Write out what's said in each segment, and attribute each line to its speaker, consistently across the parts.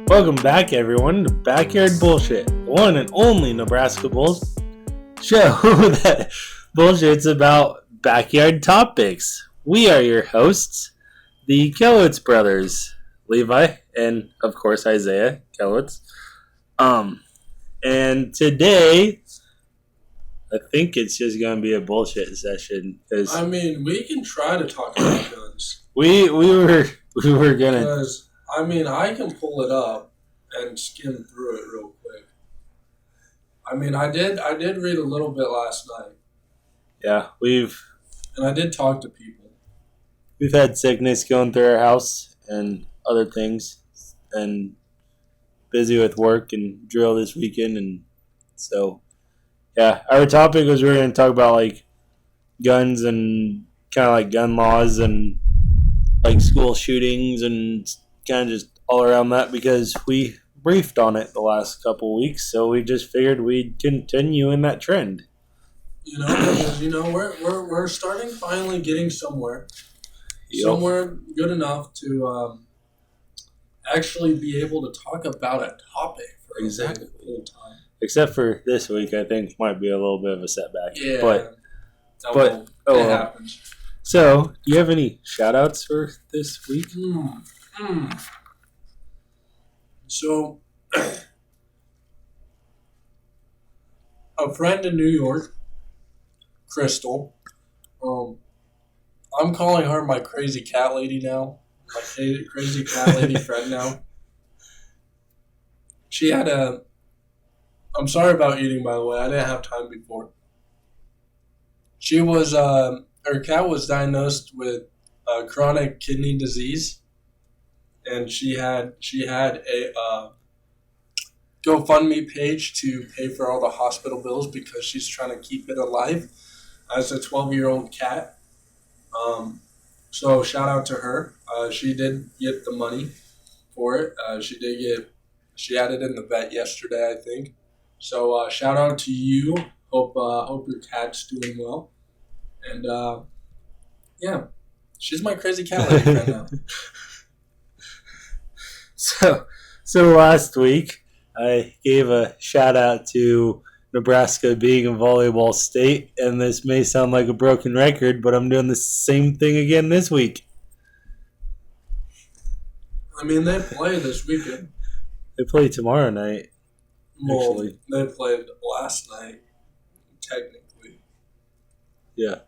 Speaker 1: Welcome back, everyone, to Backyard Bullshit, the one and only Nebraska Bulls show that bullshits about backyard topics. We are your hosts, the Kelowitz brothers, Levi and, of course, Isaiah Kelowitz. And today, I think it's just going to be a bullshit session because
Speaker 2: we can try to talk about guns.
Speaker 1: we were gonna.
Speaker 2: Because I can pull it up and skim through it real quick. I did read a little bit last night.
Speaker 1: Yeah,
Speaker 2: and I did talk to people.
Speaker 1: We've had sickness going through our house and other things, and busy with work and drill this weekend, and so yeah, our topic was we're going to talk about like guns and kind of like gun laws and like school shootings and kind of just all around that because we briefed on it the last couple weeks, so we just figured we'd continue in that trend.
Speaker 2: Because we're starting finally getting somewhere. Yep. Somewhere good enough to actually be able to talk about a topic for exactly a whole time.
Speaker 1: Except for this week, I think might be a little bit of a setback.
Speaker 2: Yeah,
Speaker 1: but
Speaker 2: it happens.
Speaker 1: So, do you have any shout-outs for this week?
Speaker 2: So, a friend in New York, Crystal, I'm calling her my crazy cat lady now. My crazy cat lady friend now. She had I'm sorry about eating, by the way. I didn't have time before. She was, her cat was diagnosed with chronic kidney disease, and she had a GoFundMe page to pay for all the hospital bills because she's trying to keep it alive as a 12-year-old cat. So shout out to her. She did get the money for it. She had it in the vet yesterday, I think. So shout out to you. Hope your cat's doing well. And yeah, she's my crazy cat lady right now.
Speaker 1: So last week I gave a shout out to Nebraska being a volleyball state, and this may sound like a broken record, but I'm doing the same thing again this week.
Speaker 2: They play this weekend.
Speaker 1: They play tomorrow night.
Speaker 2: Well,
Speaker 1: actually.
Speaker 2: They played last night, technically.
Speaker 1: Yeah.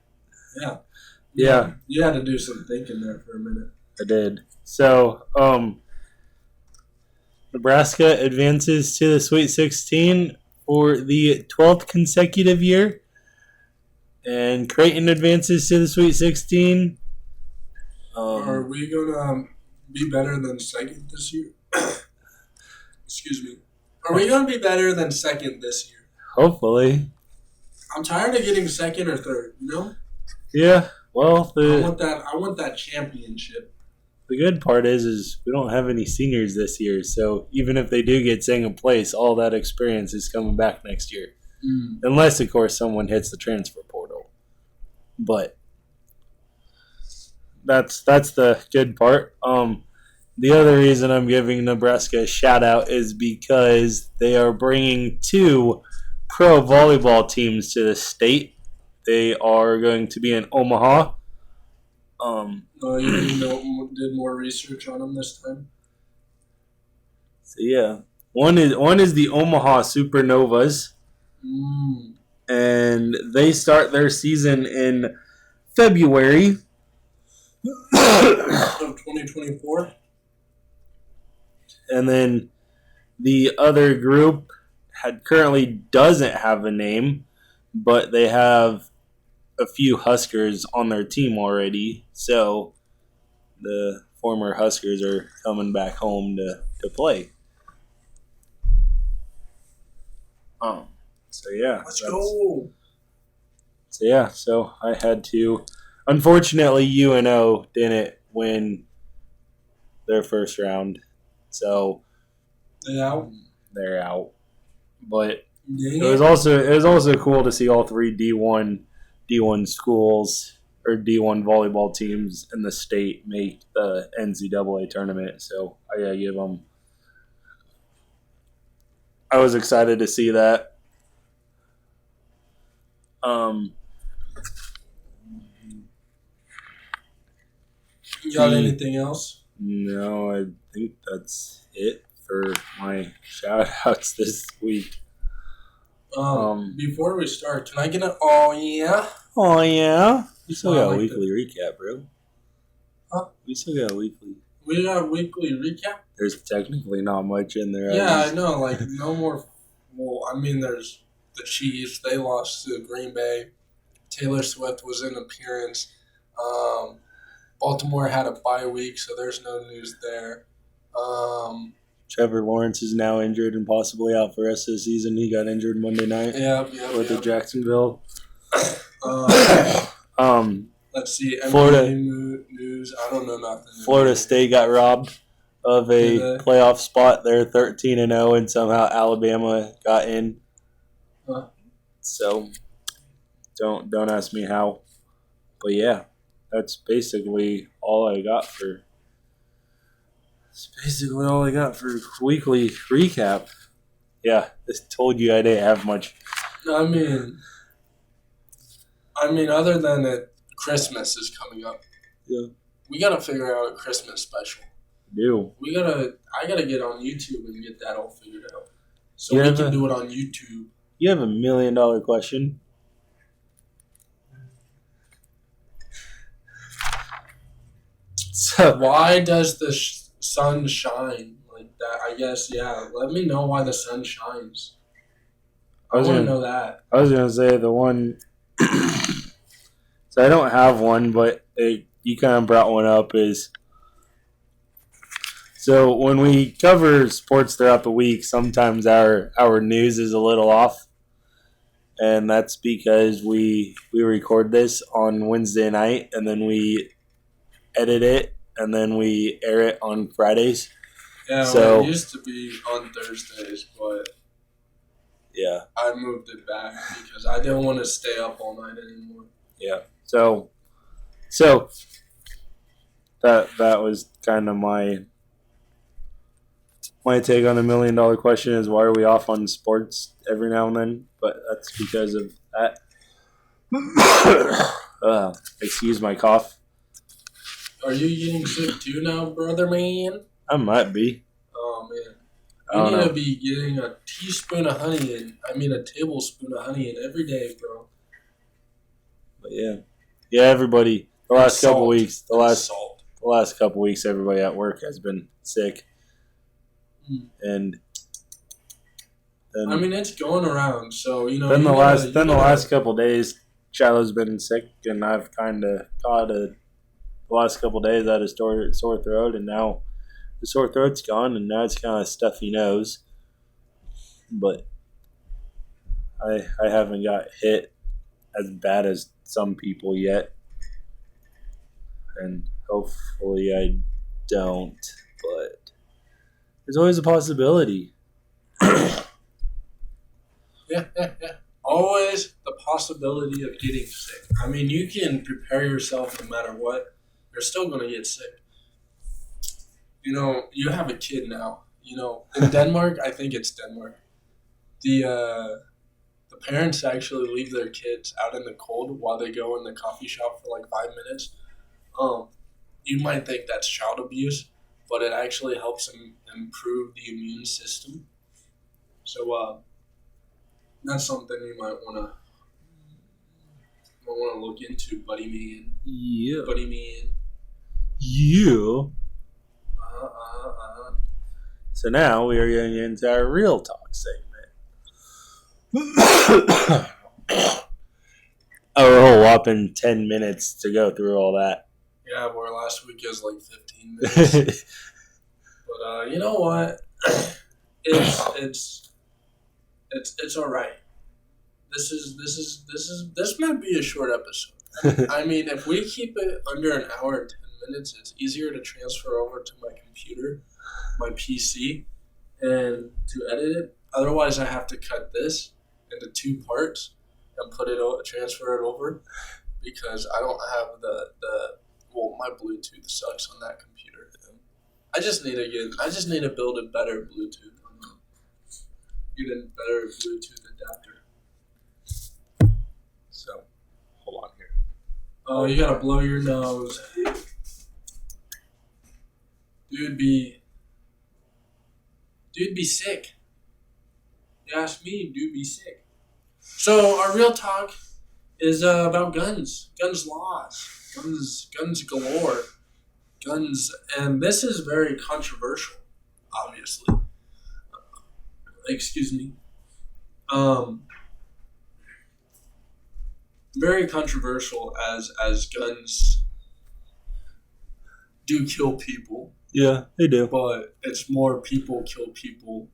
Speaker 2: Yeah. You had to do some thinking there for a minute.
Speaker 1: I did. So, Nebraska advances to the Sweet 16 for the 12th consecutive year, and Creighton advances to the Sweet 16.
Speaker 2: Are we going to be better than second this year? Excuse me. Are we going to be better than second this year?
Speaker 1: Hopefully.
Speaker 2: I'm tired of getting second or third,
Speaker 1: Yeah, well,
Speaker 2: I want that championship.
Speaker 1: The good part is we don't have any seniors this year, so even if they do get second place, all that experience is coming back next year. Unless, of course, someone hits the transfer portal. But that's the good part. The other reason I'm giving Nebraska a shout-out is because they are bringing 2 pro volleyball teams to the state. They are going to be in Omaha.
Speaker 2: You did more research on them this time?
Speaker 1: So, yeah. One is the Omaha Supernovas. And they start their season in February
Speaker 2: of 2024.
Speaker 1: And then the other group currently doesn't have a name, but they have a few Huskers on their team already. So the former Huskers are coming back home to play. So yeah.
Speaker 2: Let's go.
Speaker 1: So yeah, so I had to. Unfortunately, UNO didn't win their first round. So they're out. But it was also cool to see all 3 D1 schools or D1 volleyball teams in the state make the NCAA tournament. So I gotta give them I was excited to see that. Um,
Speaker 2: You got
Speaker 1: The-
Speaker 2: anything else?
Speaker 1: no, I think that's it for my shout outs this week.
Speaker 2: Before we start, can I get an oh yeah?
Speaker 1: Oh yeah, we still
Speaker 2: Well, I
Speaker 1: got a
Speaker 2: like
Speaker 1: weekly recap, bro.
Speaker 2: Huh?
Speaker 1: We still got a weekly.
Speaker 2: We got a weekly recap?
Speaker 1: There's technically not much in there.
Speaker 2: Yeah, I know. Like, no more. Well, I mean, there's the Chiefs. They lost to Green Bay. Taylor Swift was in appearance. Baltimore had a bye week, so there's no news there.
Speaker 1: Trevor Lawrence is now injured and possibly out for the rest of the season. He got injured Monday night with the Jacksonville.
Speaker 2: Let's see.
Speaker 1: Florida
Speaker 2: news. I don't know nothing.
Speaker 1: Florida State got robbed of a
Speaker 2: Did they?
Speaker 1: playoff spot. They're 13-0, and somehow Alabama got in.
Speaker 2: Huh.
Speaker 1: So don't ask me how. But yeah, that's basically all I got for. That's basically all I got for weekly recap. Yeah, just told you I didn't have much.
Speaker 2: I mean, other than it, Christmas is coming up.
Speaker 1: Yeah.
Speaker 2: We gotta figure out a Christmas special.
Speaker 1: Do
Speaker 2: I gotta get on YouTube and get that all figured out. So
Speaker 1: You
Speaker 2: we
Speaker 1: have
Speaker 2: can
Speaker 1: a-
Speaker 2: do it on YouTube.
Speaker 1: you have $1 million question? So
Speaker 2: Why does the sun shine like that? I guess, yeah. Let me know why the sun shines. I
Speaker 1: I was
Speaker 2: want to
Speaker 1: gonna-
Speaker 2: know that.
Speaker 1: I was gonna say the one. So I don't have one, but you kind of brought one up. Is so when we cover sports throughout the week, sometimes our news is a little off, and that's because we record this on Wednesday night, and then we edit it, and then we air it on Fridays.
Speaker 2: Yeah,
Speaker 1: So-
Speaker 2: it used to be on Thursdays, but
Speaker 1: Yeah.
Speaker 2: I moved it back because I didn't want to stay up all night anymore.
Speaker 1: Yeah. So that was kind of my take on $1 million question is why are we off on sports every now and then? But that's because of that. Excuse my cough.
Speaker 2: Are you getting sick too now, brother man?
Speaker 1: I might be.
Speaker 2: Oh man.
Speaker 1: I
Speaker 2: You
Speaker 1: don't
Speaker 2: need
Speaker 1: know.
Speaker 2: to be getting a teaspoon of honey in. I mean, a tablespoon of honey in every day, bro.
Speaker 1: But yeah. Everybody. The last couple
Speaker 2: Salt.
Speaker 1: weeks. The
Speaker 2: Salt.
Speaker 1: last couple weeks, everybody at work has been sick, and then
Speaker 2: I mean, it's going around, so you know.
Speaker 1: Then the
Speaker 2: you
Speaker 1: last
Speaker 2: gotta-
Speaker 1: then
Speaker 2: you
Speaker 1: the
Speaker 2: gotta-
Speaker 1: last couple days, Shiloh's been sick, and I've kind of caught the last couple days I had a sore throat, and now the sore throat's gone, and now it's kind of stuffy nose. But I haven't got hit as bad as some people yet, and hopefully I don't. But there's always a possibility.
Speaker 2: Yeah. Always the possibility of getting sick. I mean, you can prepare yourself no matter what. You're still going to get sick. You know, you have a kid now. You know, in Denmark, I think it's Denmark. The parents actually leave their kids out in the cold while they go in the coffee shop for like 5 minutes. You might think that's child abuse, but it actually helps them improve the immune system. So that's something you might want to look into, buddy man.
Speaker 1: Yeah.
Speaker 2: Buddy man.
Speaker 1: Yeah.
Speaker 2: Uh-huh.
Speaker 1: So now we are getting into our real talk segment. Our whole whopping 10 minutes to go through all that.
Speaker 2: Yeah, where last week was like 15 minutes. But you know what? It's all right. This might be a short episode. I mean, if we keep it under an hour and 10 minutes, it's easier to transfer over to my computer, my PC, and to edit it. Otherwise, I have to cut this into 2 parts and transfer it over because I don't have my Bluetooth sucks on that computer. I just need to build a better Bluetooth. get a better Bluetooth adapter. So, hold on here. Oh, you gotta blow your nose. Dude be sick. You ask me, dude be sick. So our real talk is about guns, laws, guns galore, guns, and this is very controversial. Obviously, excuse me. Very controversial as guns do kill people.
Speaker 1: Yeah, they do.
Speaker 2: But it's more people kill people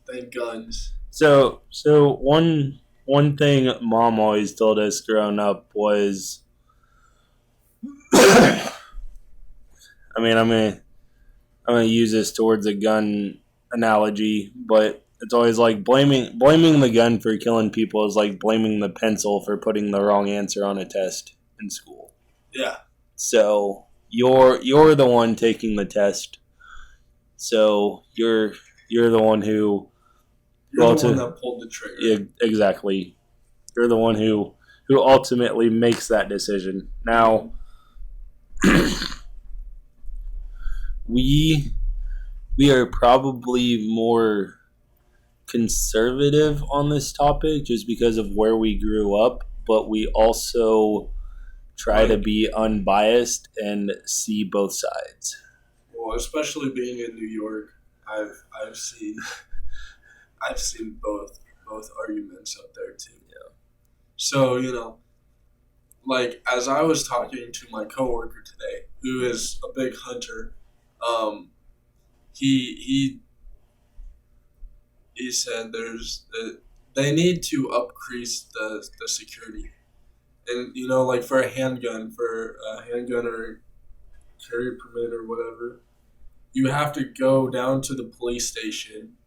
Speaker 2: than guns.
Speaker 1: So one thing Mom always told us growing up was, I mean, I'm gonna use this towards a gun analogy, but it's always like blaming the gun for killing people is like blaming the pencil for putting the wrong answer on a test in school.
Speaker 2: Yeah.
Speaker 1: So you're the one taking the test. So you're the one who.
Speaker 2: You're the one that pulled the trigger.
Speaker 1: Yeah, exactly. You're the one who ultimately makes that decision. Now, we are probably more conservative on this topic just because of where we grew up, but we also try to be unbiased and see both sides.
Speaker 2: Well, especially being in New York, I've seen both arguments up there too.
Speaker 1: Yeah.
Speaker 2: So, like as I was talking to my coworker today, who is a big hunter, he said they need to increase the security, and like for a handgun or carry permit or whatever, you have to go down to the police station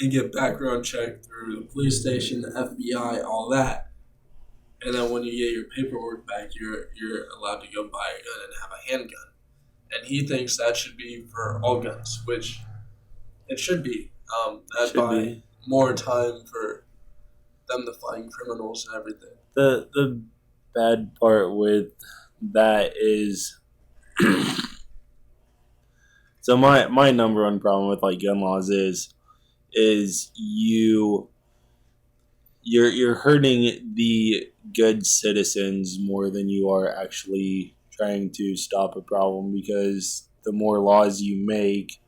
Speaker 2: and get background checked through the police station, the FBI, all that. And then when you get your paperwork back, you're allowed to go buy a gun and have a handgun. And he thinks that should be for all guns, which it should be. That'd buy more time for them to find criminals and everything.
Speaker 1: The bad part with that is, so my number one problem with like gun laws is you're hurting the good citizens more than you are actually trying to stop a problem, because the more laws you make,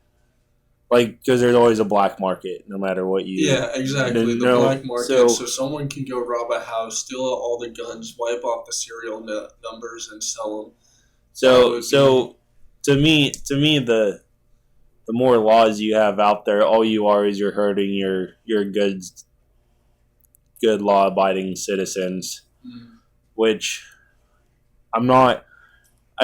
Speaker 1: like, because there's always a black market no matter what you.
Speaker 2: Yeah, exactly. The black market. So someone can go rob a house, steal all the guns, wipe off the serial numbers, and sell them.
Speaker 1: So to me, the more laws you have out there, all you are is you're hurting your good law abiding citizens, which I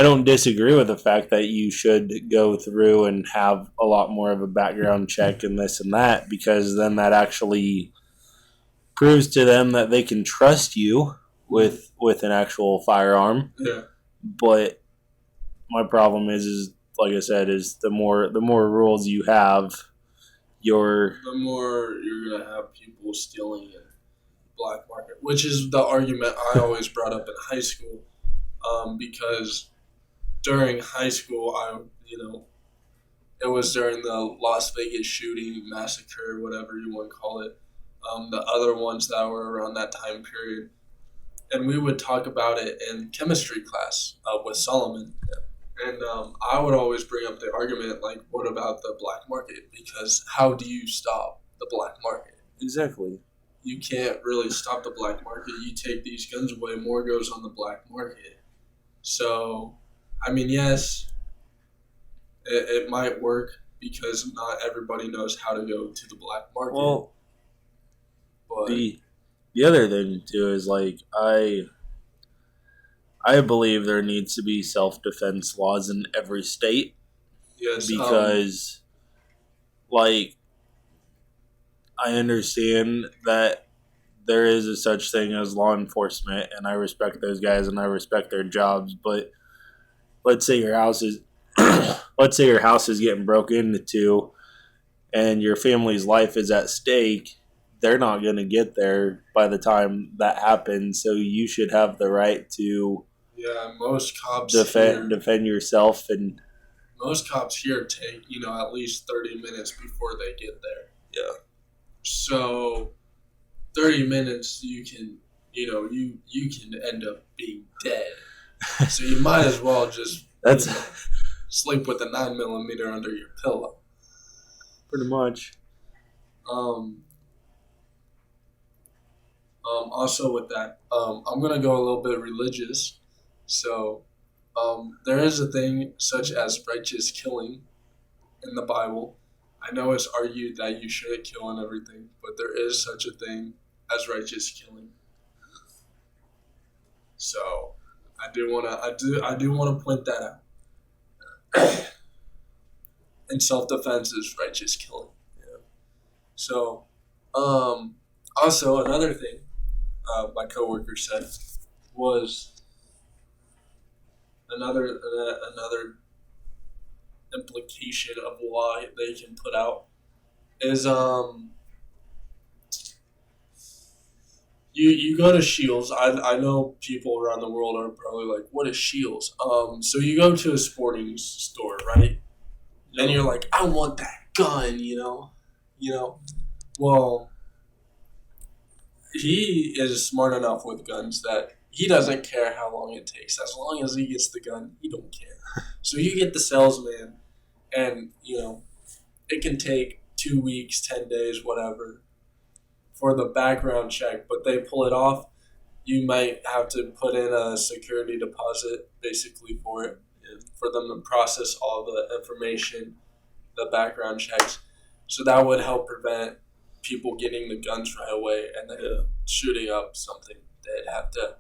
Speaker 1: don't disagree with the fact that you should go through and have a lot more of a background check and this and that, because then that actually proves to them that they can trust you with an actual firearm.
Speaker 2: Yeah.
Speaker 1: But my problem is like I said, is the more rules you have, the
Speaker 2: more you're gonna have people stealing in black market, which is the argument I always brought up in high school, because during high school, it was during the Las Vegas shooting massacre, whatever you want to call it, the other ones that were around that time period, and we would talk about it in chemistry class with Solomon. And I would always bring up the argument, like, what about the black market? Because how do you stop the black market?
Speaker 1: Exactly.
Speaker 2: You can't really stop the black market. You take these guns away, more goes on the black market. So, I mean, yes, it might work because not everybody knows how to go to the black market.
Speaker 1: Well, but the other thing, too, is, like, I believe there needs to be self-defense laws in every state.
Speaker 2: Yes.
Speaker 1: Because, like, I understand that there is a such thing as law enforcement, and I respect those guys and I respect their jobs, but let's say your house is getting broken into, and your family's life is at stake, they're not going to get there by the time that happens. So you should have the right to
Speaker 2: Yeah,
Speaker 1: defend yourself. And
Speaker 2: most cops here take, at least 30 minutes before they get there.
Speaker 1: yeah,
Speaker 2: So 30 minutes you can you can end up being dead. So you might as well just
Speaker 1: that's
Speaker 2: sleep with a 9mm under your pillow.
Speaker 1: pretty much.
Speaker 2: Also with that, I'm gonna go a little bit religious. So there is a thing such as righteous killing in the Bible. I know it's argued that you shouldn't kill and everything, but there is such a thing as righteous killing. So I do wanna point that out. And self-defense is righteous killing.
Speaker 1: Yeah.
Speaker 2: So, also another thing my coworker said was another implication of why they can put out is you go to Shields. I know people around the world are probably like, what is Shields? So you go to a sporting store, right? And you're like, I want that gun, Well, he is smart enough with guns that he doesn't care how long it takes. As long as he gets the gun, he don't care. So you get the salesman, and, it can take 2 weeks, 10 days, whatever, for the background check, but they pull it off. You might have to put in a security deposit, basically, for it, for them to process all the information, the background checks. So that would help prevent people getting the guns right away and then shooting up something. They'd have to,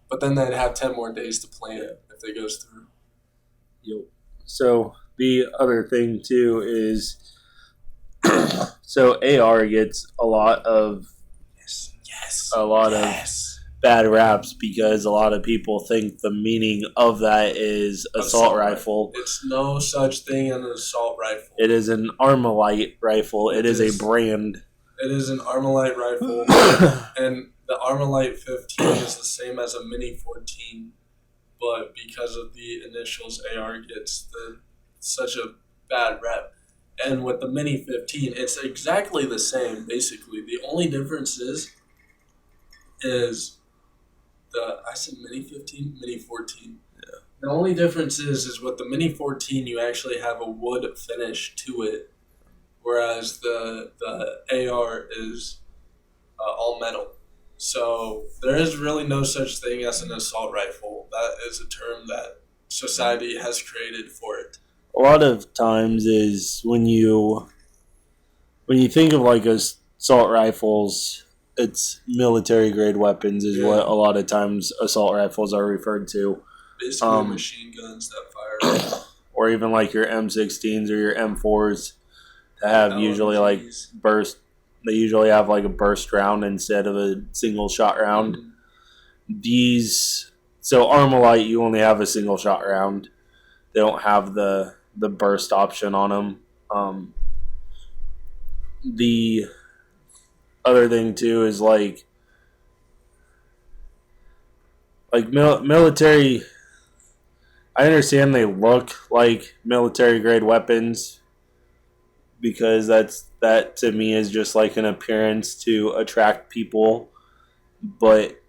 Speaker 2: but then they'd have 10 more days to plan it if it goes through.
Speaker 1: Yep. So the other thing too is, so AR gets a lot of bad raps because a lot of people think the meaning of that is assault rifle.
Speaker 2: It's no such thing as an assault rifle.
Speaker 1: It is an Armalite rifle. It is a brand.
Speaker 2: It is an Armalite rifle, and the Armalite 15 is the same as a Mini 14, but because of the initials, AR gets such a bad rep. And with the Mini 15, it's exactly the same, basically. The only difference is I said Mini 15? Mini 14.
Speaker 1: Yeah.
Speaker 2: The only difference is with the Mini 14, you actually have a wood finish to it, whereas the AR is all metal. So there is really no such thing as an assault rifle. That is a term that society has created for it.
Speaker 1: A lot of times is when you think of like assault rifles, it's military grade weapons is what a lot of times assault rifles are referred to.
Speaker 2: Basically machine guns that fire.
Speaker 1: Or even like your M16s or your M4s that have usually like burst. They usually have like a burst round instead of a single shot round. So Armalite, you only have a single shot round. They don't have the burst option on them. The other thing too is like military. I understand they look like military grade weapons because that to me is just like an appearance to attract people, but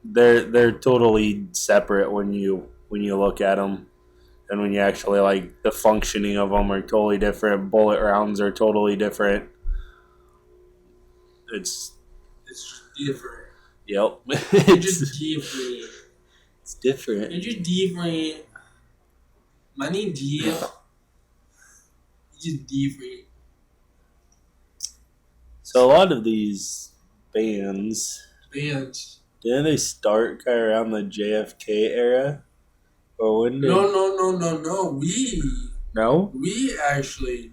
Speaker 1: they're totally separate when you look at them. And when you actually like the functioning of them are totally different. Bullet rounds are totally different. It's
Speaker 2: just different.
Speaker 1: Yep.
Speaker 2: It's just different.
Speaker 1: It's different.
Speaker 2: It's just different. Money deal. It's just different.
Speaker 1: So a lot of these bands, didn't they start kind of around the JFK era? Or when did...
Speaker 2: No.
Speaker 1: No?
Speaker 2: We actually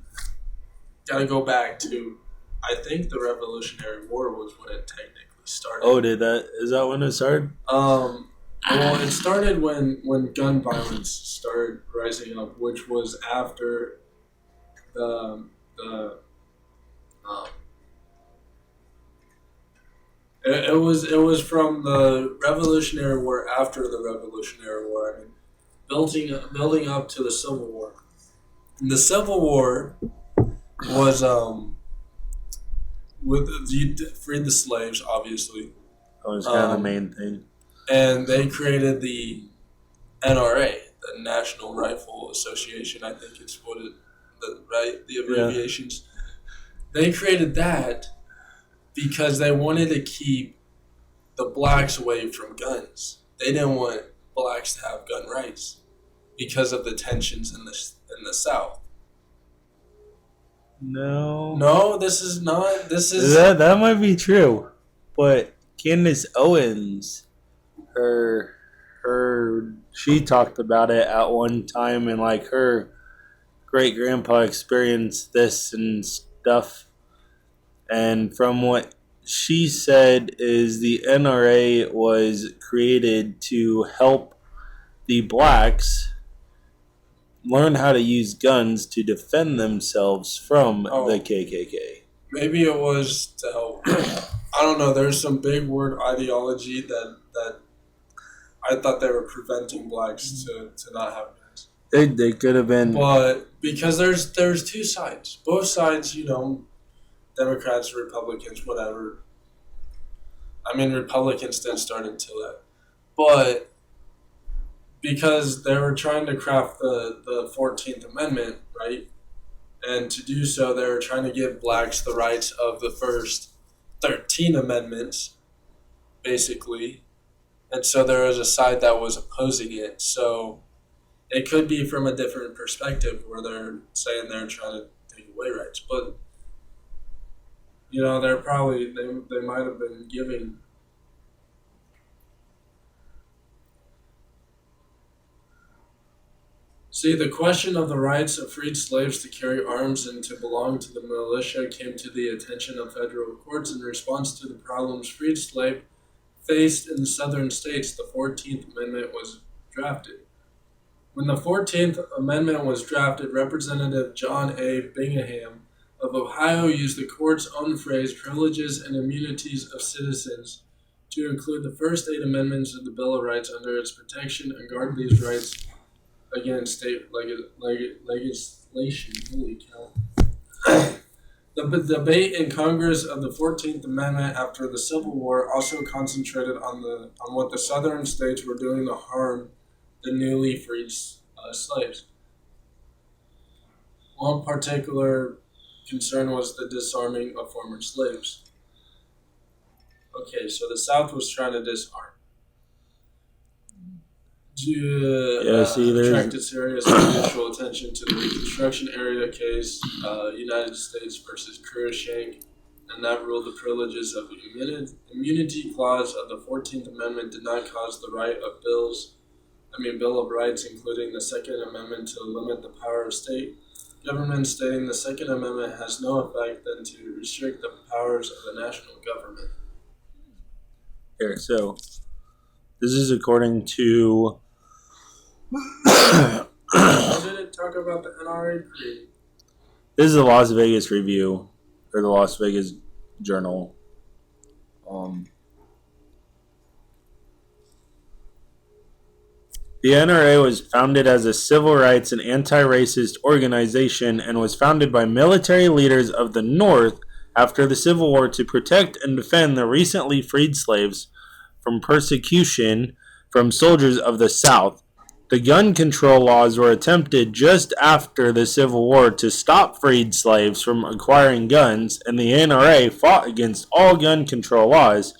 Speaker 2: gotta go back to, I think the Revolutionary War was when it technically started.
Speaker 1: Oh, is that when it started?
Speaker 2: Well, it started when gun violence started rising up, which was after um, it was from the Revolutionary War after the Revolutionary War. I mean, building up to the Civil War. And the Civil War was with you freed the slaves, obviously,
Speaker 1: That was kind of the main thing.
Speaker 2: and they created the NRA, the National Rifle Association. I think it's the abbreviations. They created that because they wanted to keep the blacks away from guns. They didn't want blacks to have gun rights because of the tensions in the South. No, this is not. This is
Speaker 1: That might be true, but Candace Owens, she talked about it at one time, and like her great grandpa experienced this and stuff. And from what she said, is the NRA was created to help the blacks learn how to use guns to defend themselves from the KKK.
Speaker 2: Maybe it was to help. I don't know. There's some big word ideology that I thought they were preventing blacks to not have guns.
Speaker 1: They could have been,
Speaker 2: but because there's two sides. Both sides, Democrats, Republicans, whatever. I mean, Republicans didn't start until that, but because they were trying to craft the 14th Amendment, right? And to do so, they were trying to give blacks the rights of the first 13 amendments, basically. And so there was a side that was opposing it. So it could be from a different perspective where they're saying they're trying to take away rights. But, they're probably, they might have been giving. See, the question of the rights of freed slaves to carry arms and to belong to the militia came to the attention of federal courts in response to the problems freed slaves faced in the southern states. The 14th Amendment was drafted. When the 14th Amendment was drafted, Representative John A. Bingham of Ohio used the court's own phrase, privileges and immunities of citizens, to include the first 8 amendments of the Bill of Rights under its protection and guard these rights against state legislation. Holy cow. The debate in Congress of the 14th Amendment after the Civil War also concentrated on what the southern states were doing to harm the newly freed slaves. One particular concern was the disarming of former slaves. Okay, so the South was trying to disarm. Attracted serious mutual attention to the Reconstruction area case, United States versus Cruikshank, and that ruled the privileges of immunity clause of the 14th Amendment did not cause the Bill of Rights, including the Second Amendment, to limit the power of state government, stating the Second Amendment has no effect than to restrict the powers of the national government.
Speaker 1: Here, so this is according to.
Speaker 2: Why did it talk about the NRA?
Speaker 1: This is the Las Vegas Review, or the Las Vegas Journal. The NRA was founded as a civil rights and anti-racist organization and was founded by military leaders of the North after the Civil War to protect and defend the recently freed slaves from persecution from soldiers of the South. The gun control laws were attempted just after the Civil War to stop freed slaves from acquiring guns, and the NRA fought against all gun control laws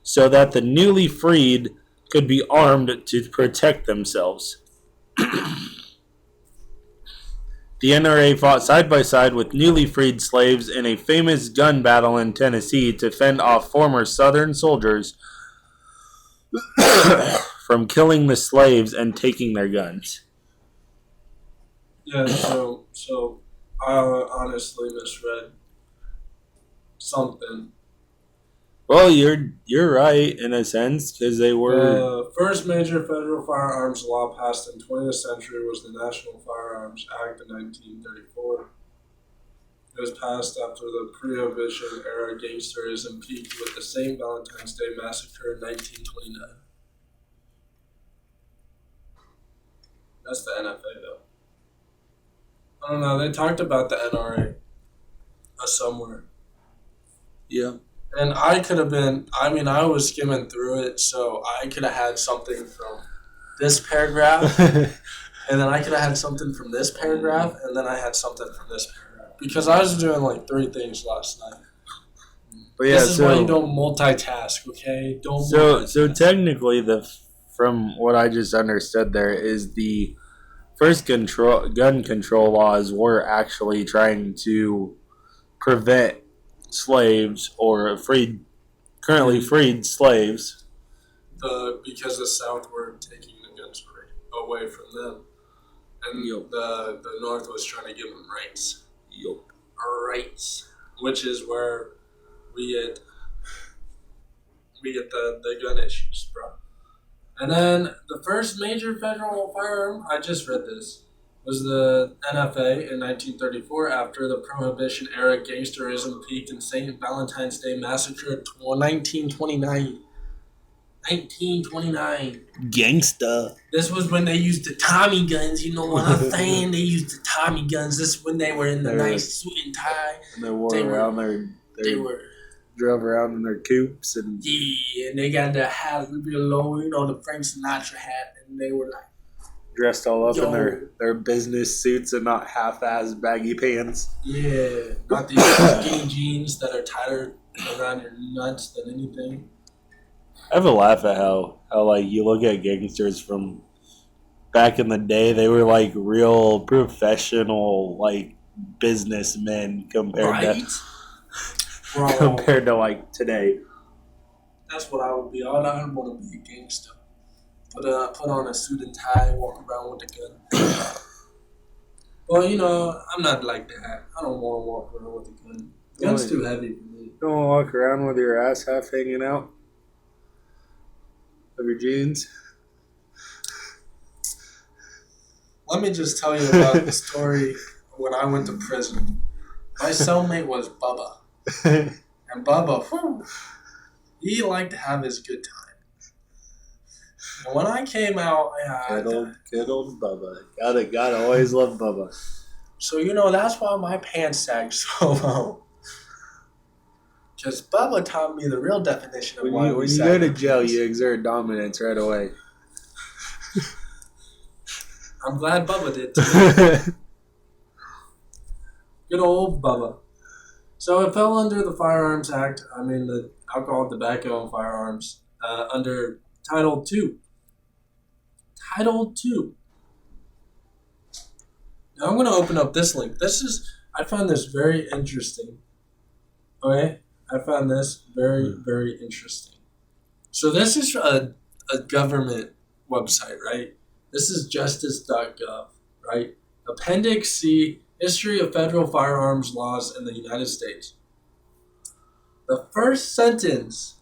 Speaker 1: so that the newly freed could be armed to protect themselves. The NRA fought side by side with newly freed slaves in a famous gun battle in Tennessee to fend off former Southern soldiers from killing the slaves and taking their guns.
Speaker 2: Yeah, so I honestly misread something.
Speaker 1: Well, you're right in a sense, because they were.
Speaker 2: The first major federal firearms law passed in the 20th century was the National Firearms Act of 1934. It was passed after the Prohibition era gangsterism peaked with the St. Valentine's Day Massacre in 1929. That's the NFA, though. I don't know. They talked about the NRA somewhere.
Speaker 1: Yeah.
Speaker 2: And I could have been, I mean, I was skimming through it, so I could have had something from this paragraph, and then I could have had something from this paragraph, and then I had something from this paragraph. Because I was doing like 3 things last night.
Speaker 1: But yeah,
Speaker 2: This is why you don't multitask, okay? Don't multitask.
Speaker 1: So technically, from what I just understood, there is the first gun control laws were actually trying to prevent slaves or currently freed slaves.
Speaker 2: Because the South were taking the guns away from them, and
Speaker 1: Yep.
Speaker 2: the North was trying to give them rights.
Speaker 1: Yup.
Speaker 2: Rights, which is where we get the gun issues, bro. And then the first major federal firearm, I just read this, was the NFA in 1934 after the Prohibition era gangsterism peaked in St. Valentine's Day Massacre in 1929. 1929.
Speaker 1: Gangsta.
Speaker 2: This was when they used the Tommy guns, you know what I'm saying? They used the Tommy guns. This is when they were in the nice suit and tie.
Speaker 1: And they wore around
Speaker 2: They were
Speaker 1: drove around in their coupes and
Speaker 2: yeah, and they got their hats real low, you know, the Frank Sinatra hat, and they were like
Speaker 1: dressed all up
Speaker 2: Yo.
Speaker 1: in their business suits and not half-ass baggy pants.
Speaker 2: yeah, not these skinny jeans that are tighter around your nuts than anything.
Speaker 1: I have a laugh at how like you look at gangsters from back in the day, they were like real professional like businessmen compared
Speaker 2: Bro,
Speaker 1: compared to like today.
Speaker 2: that's what I would be. I would want to be a gangster. Put on a suit and tie, walk around with a gun. Well, you know, I'm not like that. I don't want to walk around with a gun. Gun's too heavy for me.
Speaker 1: You don't walk around with your ass half hanging out of your jeans.
Speaker 2: Let me just tell you about the story when I went to prison. My cellmate was Bubba. And Bubba, whew, he liked to have his good time. And when I came out,
Speaker 1: Good old Bubba. Gotta always love Bubba.
Speaker 2: so you know that's why my pants sag so low. Because Bubba taught me the real definition of why
Speaker 1: When you go to jail, you exert dominance right away.
Speaker 2: I'm glad Bubba did too. Good old Bubba. So it fell under the Firearms Act. I mean the Alcohol, Tobacco, and Firearms under Title II. Title II. Now I'm going to open up this link. I found this very interesting. Okay? I found this very, very interesting. So this is a government website, right? This is justice.gov, right? Appendix C, History of Federal Firearms Laws in the United States. The first sentence,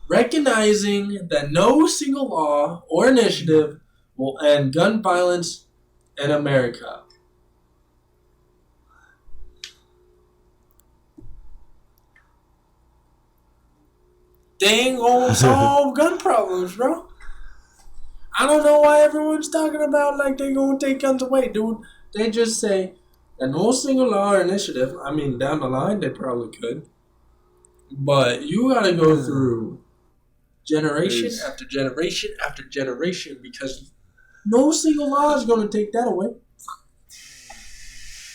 Speaker 2: recognizing that no single law or initiative will end gun violence in America. They ain't gonna solve gun problems, bro. I don't know why everyone's talking about like they gonna take guns away, dude. They just say that no single law or initiative, I mean, down the line they probably could. But you gotta go through generation after generation after generation because no single law is gonna take that away.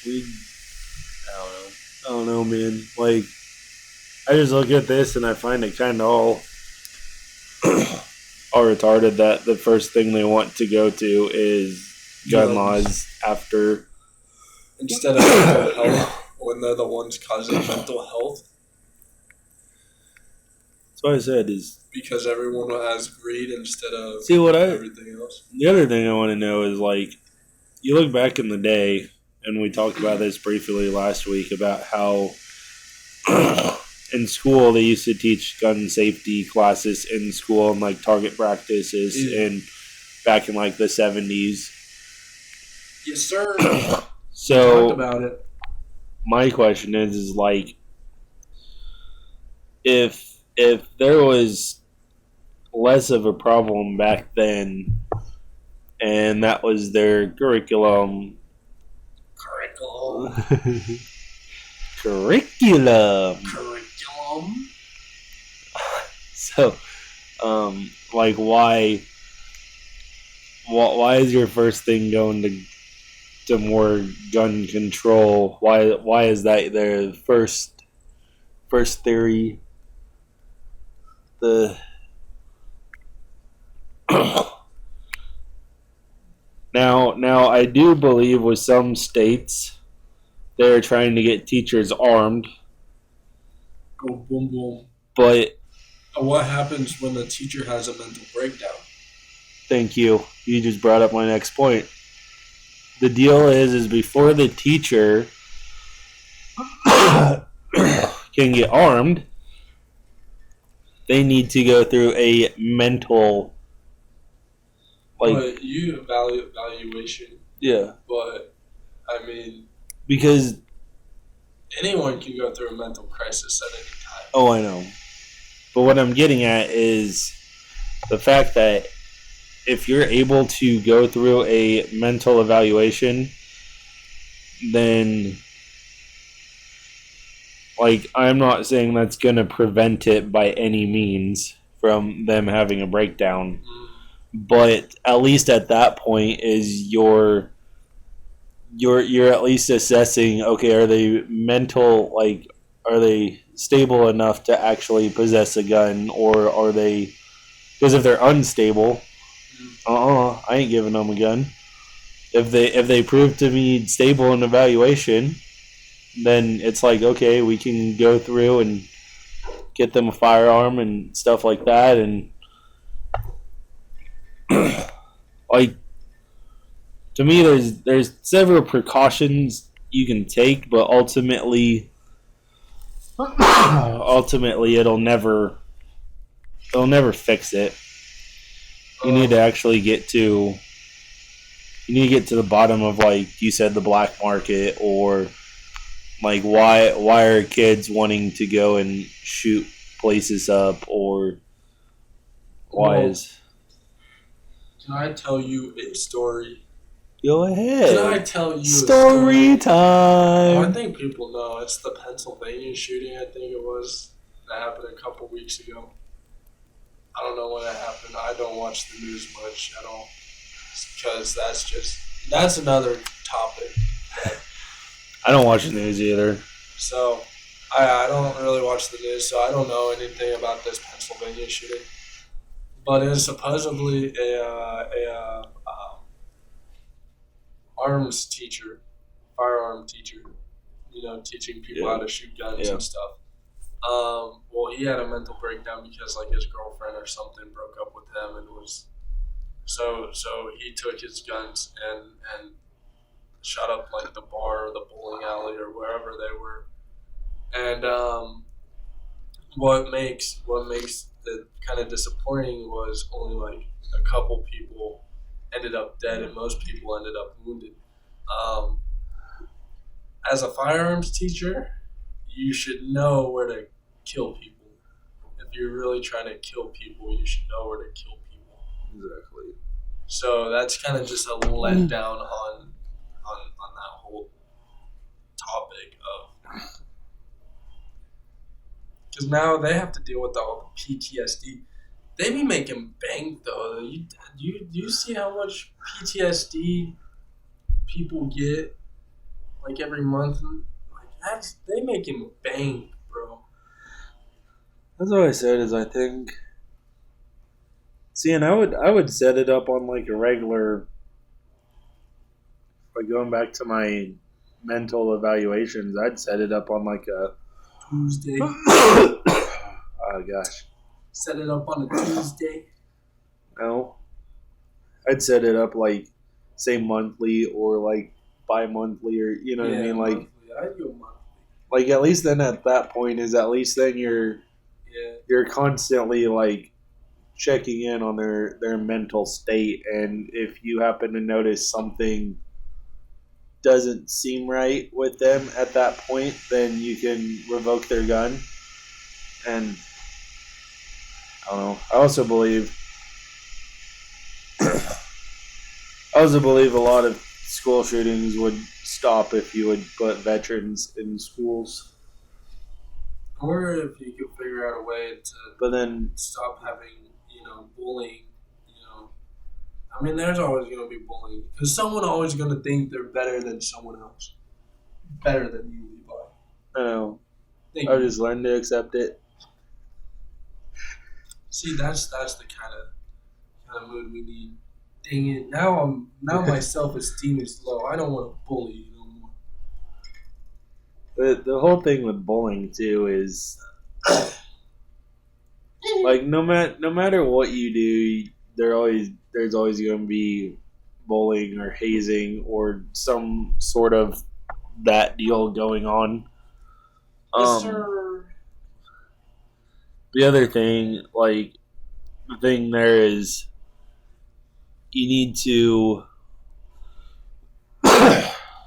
Speaker 1: I don't know, man. Like, I just look at this and I find it kind of all retarded that the first thing they want to go to is gun laws after.
Speaker 2: Instead of mental health, when they're the ones causing mental health.
Speaker 1: That's what I said is.
Speaker 2: Because everyone has greed instead of everything else.
Speaker 1: The other thing I want to know is, like, you look back in the day, and we talked about this briefly last week about how in school they used to teach gun safety classes in school and like target practices in back in like the 70s.
Speaker 2: Yes, sir.
Speaker 1: So
Speaker 2: talked about it.
Speaker 1: my question is like, if there was less of a problem back then, and that was their curriculum. Curriculum. So, like, why is your first thing going to more gun control? Why is that their first theory? The now I do believe with some states they're trying to get teachers armed,
Speaker 2: Boom, boom, boom.
Speaker 1: but
Speaker 2: What happens when the teacher has a mental breakdown?
Speaker 1: thank you. You just brought up my next point. The deal is before the teacher can get armed, they need to go through a mental, like,
Speaker 2: But you evaluation,
Speaker 1: yeah,
Speaker 2: but I mean,
Speaker 1: because
Speaker 2: anyone can go through a mental crisis at any time.
Speaker 1: oh, I know. But what I'm getting at is the fact that if you're able to go through a mental evaluation, then, like, I'm not saying that's going to prevent it by any means from them having a breakdown. But at least at that point is you're at least assessing, okay, are they mental, like, are they stable enough to actually possess a gun, or are they, because if they're unstable, I ain't giving them a gun. If they prove to be stable in evaluation, then it's like, okay, we can go through and get them a firearm and stuff like that. And like, to me, there's several precautions you can take, but ultimately it'll never fix it. You need to actually get to the bottom of, like you said, the black market, or like why are kids wanting to go and shoot places up, or why is.
Speaker 2: Can I tell you a story?
Speaker 1: Go ahead.
Speaker 2: Can I tell you
Speaker 1: Story
Speaker 2: a story?
Speaker 1: time.
Speaker 2: Oh, I think people know. It's the Pennsylvania shooting, I think it was, that happened a couple weeks ago. I don't know when it happened. I don't watch the news much at all, because that's another topic.
Speaker 1: I don't watch the news either.
Speaker 2: So I don't really watch the news, so I don't know anything about this Pennsylvania shooting. But it is supposedly a arms teacher, firearm teacher, teaching people how to shoot guns and stuff. Well, he had a mental breakdown because like his girlfriend or something broke up with him, and was so he took his guns and shot up like the bar or the bowling alley or wherever they were. And what makes it kind of disappointing was only like a couple people ended up dead, and most people ended up wounded. As a firearms teacher, you should know where to kill people. If you're really trying to kill people, you should know where to kill people.
Speaker 1: Exactly.
Speaker 2: So that's kind of just a letdown on that whole topic of, because now they have to deal with all the PTSD. They be making bank though. You see how much PTSD people get like every month? Like they making bank, bro.
Speaker 1: That's what I said. Is I think. See, and I would set it up on like a regular. Like going back to my mental evaluations, I'd set it up on like a
Speaker 2: Tuesday.
Speaker 1: Oh gosh.
Speaker 2: Set it up on a Tuesday.
Speaker 1: No. I'd set it up like, say, monthly or like bi-monthly, or you know what I mean, like
Speaker 2: monthly. I'd go monthly.
Speaker 1: Like at least then at that point is at least then you're constantly like checking in on their mental state, and if you happen to notice something doesn't seem right with them at that point, then you can revoke their gun. And I don't know. I also believe a lot of school shootings would stop if you would put veterans in schools.
Speaker 2: Or if you could figure out a way to
Speaker 1: But then
Speaker 2: stop having, bullying. I mean, there's always going to be bullying because someone always going to think they're better than someone else, better than you, Levi.
Speaker 1: I don't know.
Speaker 2: Thank
Speaker 1: I've
Speaker 2: you.
Speaker 1: just learned to accept it.
Speaker 2: See, that's the kind of mood we need. Dang it! Now my self-esteem is low. I don't want to bully you no more.
Speaker 1: But the whole thing with bullying too is like no matter what you do, there's always going to be bullying or hazing or some sort of that deal going on.
Speaker 2: Yes, sir.
Speaker 1: The other thing, like the thing there is, you need to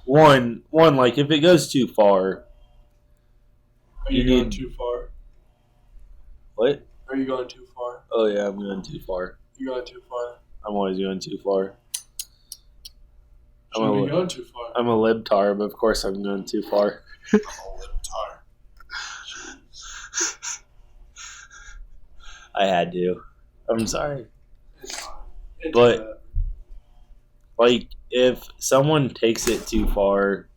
Speaker 1: one like if it goes too far.
Speaker 2: Are
Speaker 1: You
Speaker 2: you going
Speaker 1: need-
Speaker 2: too far?
Speaker 1: What?
Speaker 2: Are you going too far?
Speaker 1: Oh yeah, I'm going too far.
Speaker 2: You're going too far.
Speaker 1: I'm always going too far.
Speaker 2: Shouldn't be going too far.
Speaker 1: I'm a libtar, but of course I'm going too far.
Speaker 2: I'm a libtard.
Speaker 1: I had to. I'm sorry.
Speaker 2: It's fine. It's
Speaker 1: But-
Speaker 2: bad.
Speaker 1: Like, if someone takes it too far,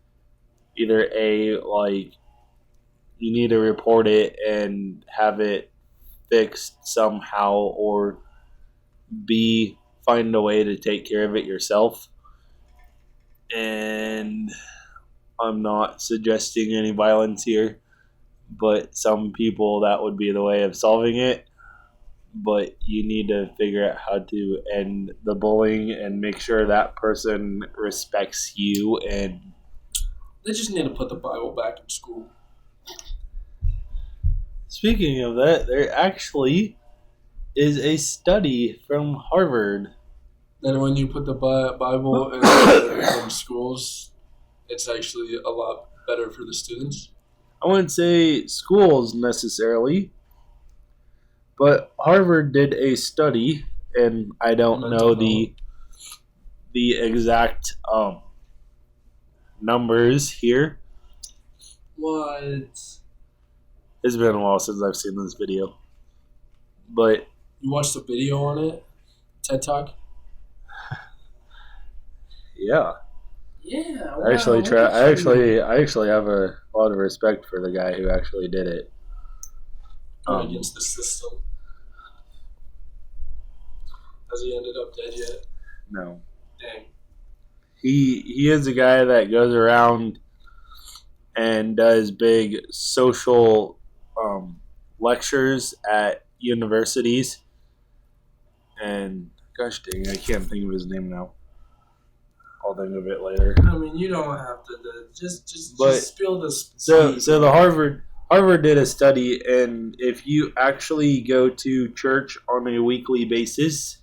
Speaker 1: either A, like, you need to report it and have it fixed somehow, or B, find a way to take care of it yourself. And I'm not suggesting any violence here, but some people that would be the way of solving it. But you need to figure out how to end the bullying and make sure that person respects you. And
Speaker 2: They just need to put the Bible back in school.
Speaker 1: speaking of that, there actually is a study from Harvard.
Speaker 2: Then when you put the Bible in schools, it's actually a lot better for the students.
Speaker 1: I wouldn't say schools necessarily, but Harvard did a study, and I don't know the exact numbers here.
Speaker 2: What?
Speaker 1: It's been a while since I've seen this video, but
Speaker 2: You watched the video on it? TED Talk?
Speaker 1: yeah,
Speaker 2: Yeah.
Speaker 1: I actually have a lot of respect for the guy who actually did it.
Speaker 2: Against the system. Has he ended up dead yet?
Speaker 1: No,
Speaker 2: Dang.
Speaker 1: he is a guy that goes around and does big social lectures at universities. And gosh dang, I can't think of his name now. I'll think of it later.
Speaker 2: I mean, you don't have to just
Speaker 1: But-
Speaker 2: spill this.
Speaker 1: So the Harvard did a study, and if you actually go to church on a weekly basis,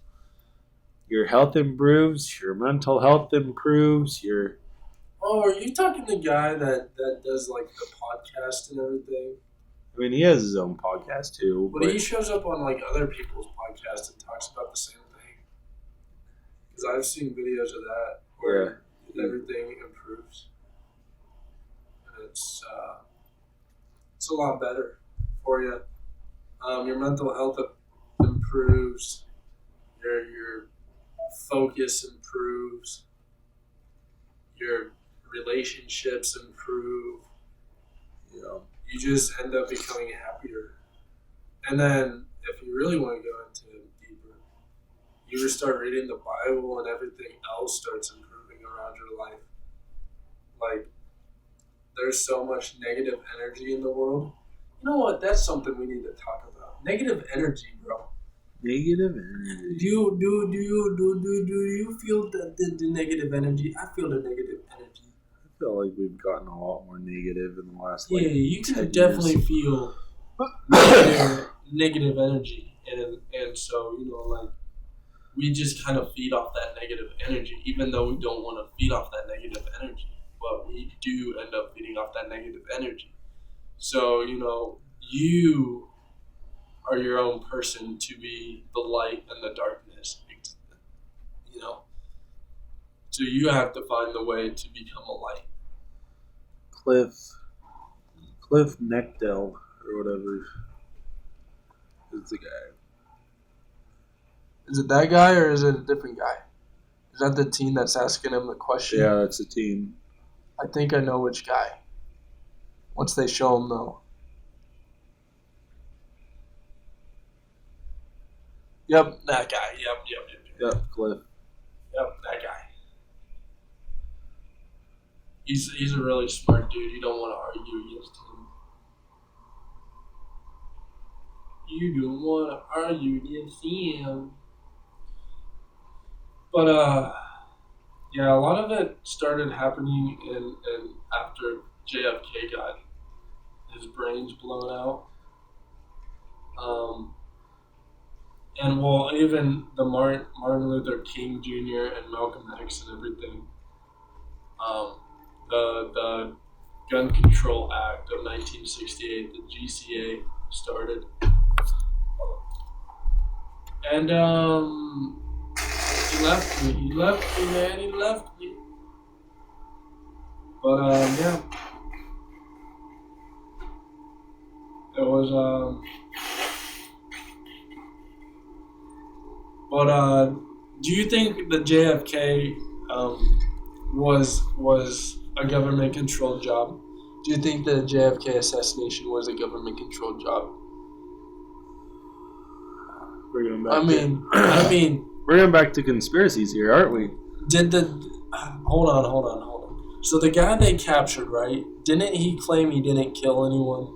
Speaker 1: your health improves, your mental health improves, your
Speaker 2: Oh, are you talking the guy that does like the podcast and everything?
Speaker 1: I mean, he has his own podcast too.
Speaker 2: But he shows up on like other people's podcasts and talks about the same thing. Because I've seen videos of that where everything improves, and it's a lot better for you. Your mental health improves. Your focus improves. Your relationships improve.
Speaker 1: you know,
Speaker 2: You just end up becoming happier. And then, if you really want to go into it deeper, you just start reading the Bible and everything else starts improving around your life. Like, there's so much negative energy in the world. You know what? That's something we need to talk about. Negative energy, bro.
Speaker 1: negative energy.
Speaker 2: Do you feel the negative energy? I feel the negative energy.
Speaker 1: I feel like we've gotten a lot more negative in the last
Speaker 2: Yeah, you
Speaker 1: 10
Speaker 2: can definitely
Speaker 1: years.
Speaker 2: feel negative energy, and so like we just kind of feed off that negative energy, even though we don't want to feed off that negative energy. you do end up feeding off that negative energy. So, you are your own person to be the light and the darkness, you know. So you have to find the way to become a light.
Speaker 1: Cliff Neckdell or whatever. It's a guy.
Speaker 2: Is it that guy or is it a different guy? Is that the team that's asking him the question?
Speaker 1: Yeah, that's a team.
Speaker 2: I think I know which guy. Once they show him, though. Yep, that guy. Yep.
Speaker 1: Cliff.
Speaker 2: Yep, that guy. He's a really smart dude. You don't want to argue against him. You don't want to argue against him. But yeah, a lot of it started happening in after JFK got his brains blown out. And well, even the Martin Luther King Jr. and Malcolm X and everything. The Gun Control Act of 1968, the GCA, started. And he left me. He left me, man. He left me. But yeah, it was But do you think the JFK was a government-controlled job? Do you think the JFK assassination was a government-controlled job?
Speaker 1: We're going back.
Speaker 2: I mean,
Speaker 1: we're going back to conspiracies here, aren't we?
Speaker 2: Hold on. So the guy they captured, right? Didn't he claim he didn't kill anyone?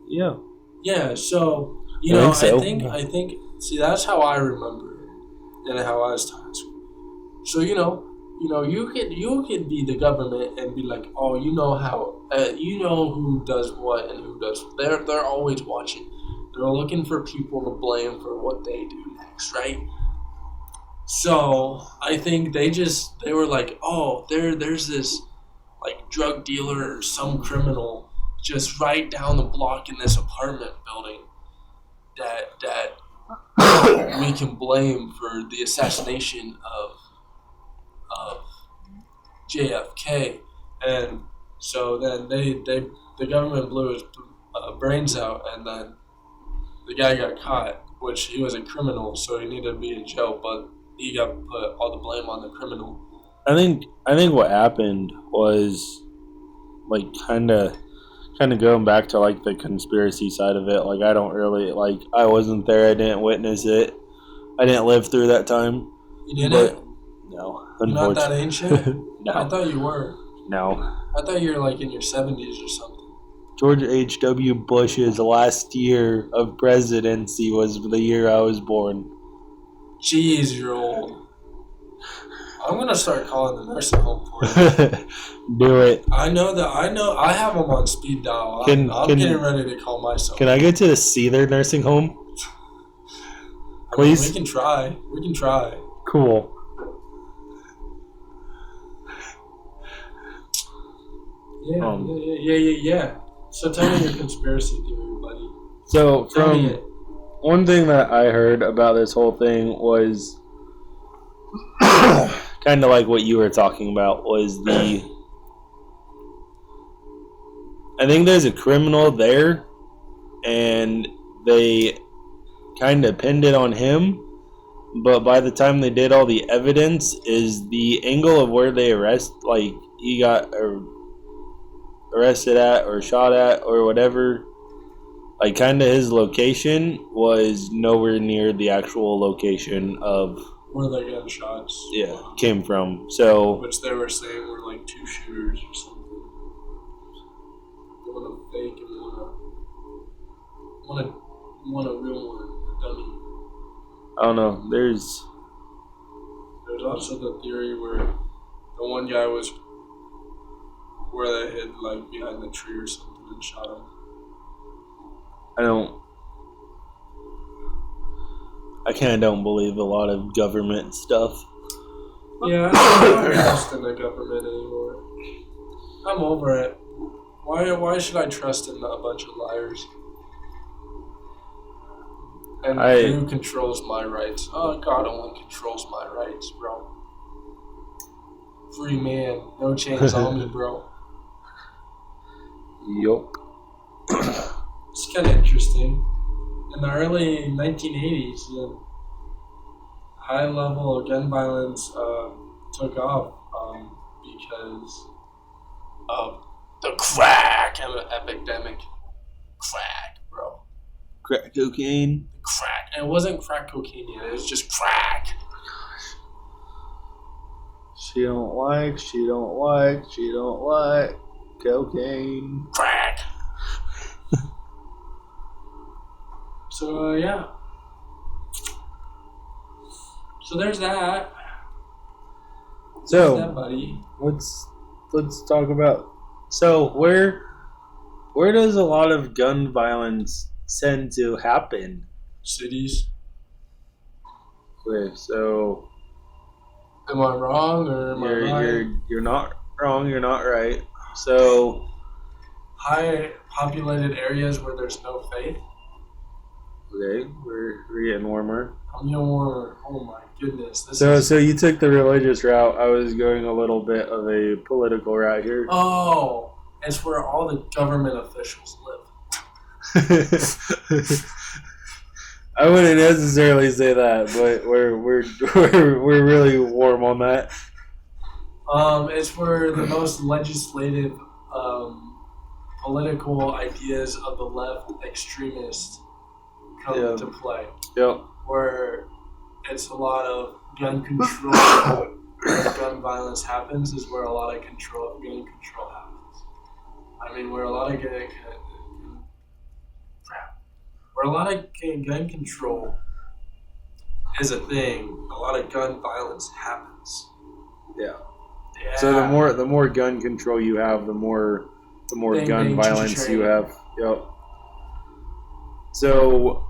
Speaker 1: Yeah.
Speaker 2: Yeah. So I think. See, that's how I remember it, and how I was taught. So you can be the government and be like, oh, you know how, who does what and who does. They're always watching. They're looking for people to blame for what they do next, right? So I think they were like, oh, there's this like drug dealer or some criminal just right down the block in this apartment building that we can blame for the assassination of JFK. And so then the government blew his brains out, and then the guy got caught, which he was a criminal, so he needed to be in jail, but he got put all the blame on the criminal.
Speaker 1: I think what happened was like kind of going back to like the conspiracy side of it. Like I don't really I wasn't there. I didn't witness it. I didn't live through that time.
Speaker 2: You didn't?
Speaker 1: No,
Speaker 2: you're not that ancient.
Speaker 1: No,
Speaker 2: I thought you were.
Speaker 1: No,
Speaker 2: I thought you were like in your 70s or something.
Speaker 1: George H.W. Bush's last year of presidency was the year I was born.
Speaker 2: Jeez, you're old. I'm gonna start calling the nursing home for you.
Speaker 1: Do it.
Speaker 2: I I have them on speed dial. I'm getting ready to call myself.
Speaker 1: Can I go to the Cedar nursing home? Please?
Speaker 2: We can try.
Speaker 1: Cool.
Speaker 2: Yeah. So tell me your conspiracy theory, buddy.
Speaker 1: So one thing that I heard about this whole thing was kind of like what you were talking about, was I think there's a criminal there, and they kind of pinned it on him, but by the time they did all the evidence, is the angle of where they he got arrested at or shot at or whatever, like kind of his location was nowhere near the actual location of
Speaker 2: where the gunshots
Speaker 1: came from. So
Speaker 2: which they were saying were like two shooters or something. One a fake and one a real one, a dummy.
Speaker 1: I don't know. There's
Speaker 2: also the theory where the one guy was where they hid like behind the tree or something and shot him.
Speaker 1: I kind of don't believe a lot of government stuff.
Speaker 2: Yeah, I don't trust in the government anymore. I'm over it. Why should I trust in a bunch of liars? And who controls my rights? Oh, God only controls my rights, bro. Free man, no chains on me, bro.
Speaker 1: Yup.
Speaker 2: It's kind of interesting. In the early 1980s, the high level of gun violence took off because of the crack epidemic. Crack, bro.
Speaker 1: Crack cocaine.
Speaker 2: Crack. And it wasn't crack cocaine yet. It was just crack.
Speaker 1: She don't like cocaine.
Speaker 2: Crack. So, yeah. So there's that.
Speaker 1: So,
Speaker 2: There's that, buddy.
Speaker 1: let's talk about. So where does a lot of gun violence tend to happen?
Speaker 2: Cities.
Speaker 1: Okay, so
Speaker 2: Am I wrong or am I right?
Speaker 1: you're not wrong. You're not right. So
Speaker 2: High populated areas where there's no faith.
Speaker 1: okay, we're getting warmer.
Speaker 2: I'm getting warmer. Oh my goodness.
Speaker 1: So you took the religious route. I was going a little bit of a political route here.
Speaker 2: Oh, it's where all the government officials live.
Speaker 1: I wouldn't necessarily say that, but we're really warm on that.
Speaker 2: It's where the most legislative, political ideas of the left extremists come to play.
Speaker 1: Yep.
Speaker 2: Where it's a lot of gun control. Where gun violence happens is where a lot of gun control happens. I mean, where a lot of gun control is a thing. A lot of gun violence happens.
Speaker 1: Yeah.
Speaker 2: Yeah.
Speaker 1: So the more gun control you have, the more gun violence you have. Yep. So,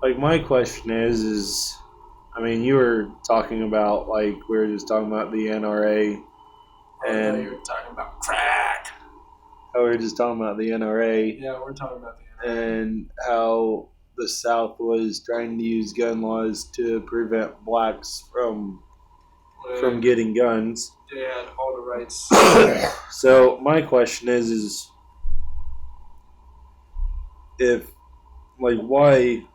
Speaker 1: like, my question is, I mean, you were talking about, like, we were just talking about the NRA, and
Speaker 2: you were talking about crack.
Speaker 1: How we were just talking about the NRA.
Speaker 2: Yeah, we're talking about the NRA.
Speaker 1: And how the South was trying to use gun laws to prevent blacks from getting guns.
Speaker 2: They had all the rights.
Speaker 1: So my question is if, like, why,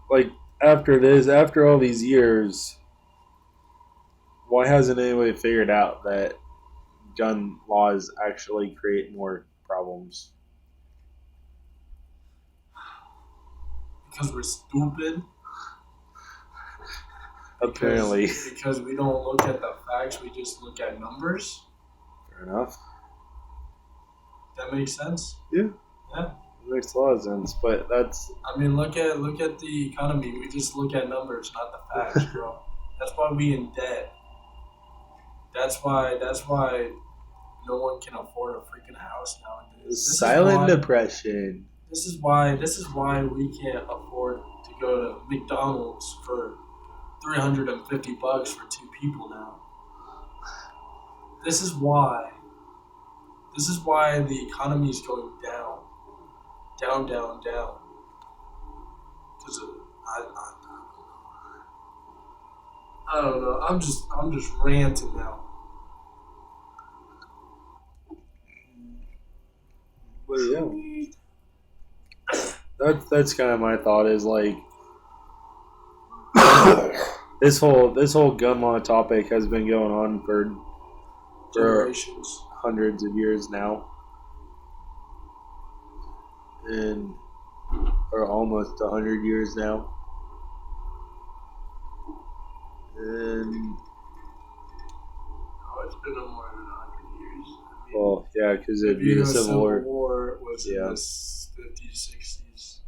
Speaker 1: like, after all these years, why hasn't anybody figured out that gun laws actually create more problems?
Speaker 2: Because we're stupid.
Speaker 1: Apparently.
Speaker 2: Because we don't look at the facts, we just look at numbers.
Speaker 1: Fair enough.
Speaker 2: That makes sense?
Speaker 1: Yeah.
Speaker 2: Yeah.
Speaker 1: It makes a lot of sense, but that's...
Speaker 2: I mean, look at the economy. We just look at numbers, not the facts, bro. That's why we in debt. That's why no one can afford a freaking house nowadays.
Speaker 1: Silent depression.
Speaker 2: This is why we can't afford to go to McDonald's for $350 for two people now. This is why the economy is going down. Down. Because I don't know. I'm just ranting now.
Speaker 1: But yeah, that's kind of my thought. Is like this whole gun law topic has been going on for
Speaker 2: Generations,
Speaker 1: hundreds of years now, or almost 100 years now, and
Speaker 2: it's been more than 100 years.
Speaker 1: Well, yeah, because it'd be the Civil War.
Speaker 2: War was in the 50s, 60s,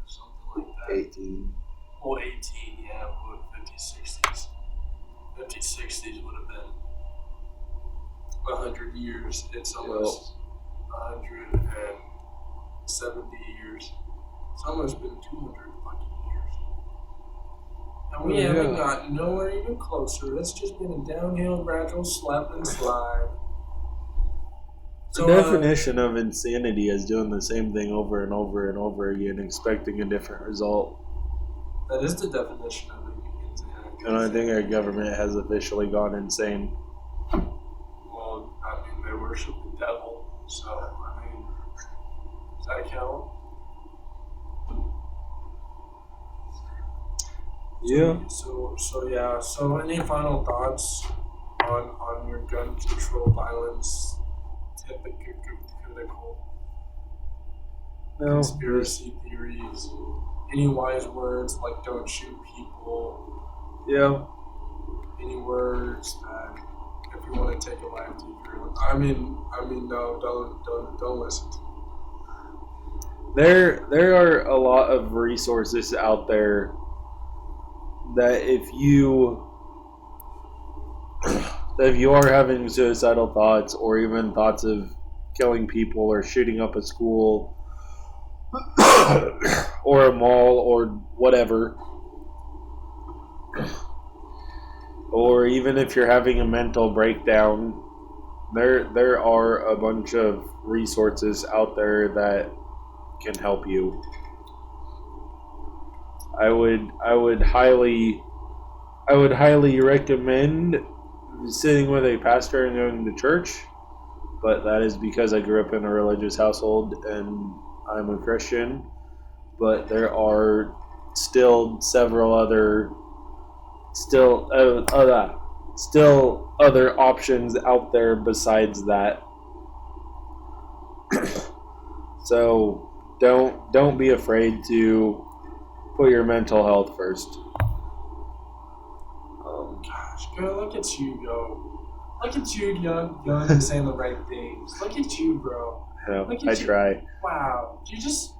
Speaker 2: something like that.
Speaker 1: 18.
Speaker 2: Well, 18, yeah, but 50s, 60s. 50s, 60s would have been 100 years. It's almost 170 years. It's almost been 200 fucking years. And we haven't gotten nowhere even closer. It's just been a downhill, gradual slap and slide.
Speaker 1: The definition of insanity is doing the same thing over and over and over again, expecting a different result.
Speaker 2: That is the definition of insanity.
Speaker 1: And I think our government has officially gone insane.
Speaker 2: Well, I mean, they worship the devil, so, I mean, does that count?
Speaker 1: Yeah.
Speaker 2: So any final thoughts on your gun control violence typical conspiracy theories? Any wise words like don't shoot people?
Speaker 1: Yeah.
Speaker 2: Any words that if you want to take a life, I mean, no, don't listen to me.
Speaker 1: There are a lot of resources out there that if you are having suicidal thoughts or even thoughts of killing people or shooting up a school or a mall or whatever, or even if you're having a mental breakdown, there are a bunch of resources out there that can help you. I would highly recommend sitting with a pastor and going to church, but that is because I grew up in a religious household and I'm a Christian. But there are still several other other options out there besides that. So don't be afraid to put your mental health first.
Speaker 2: Gosh, girl, look at you go. Look at you, young and saying the right things. Look at you, bro.
Speaker 1: Yeah, I try.
Speaker 2: Wow, you're just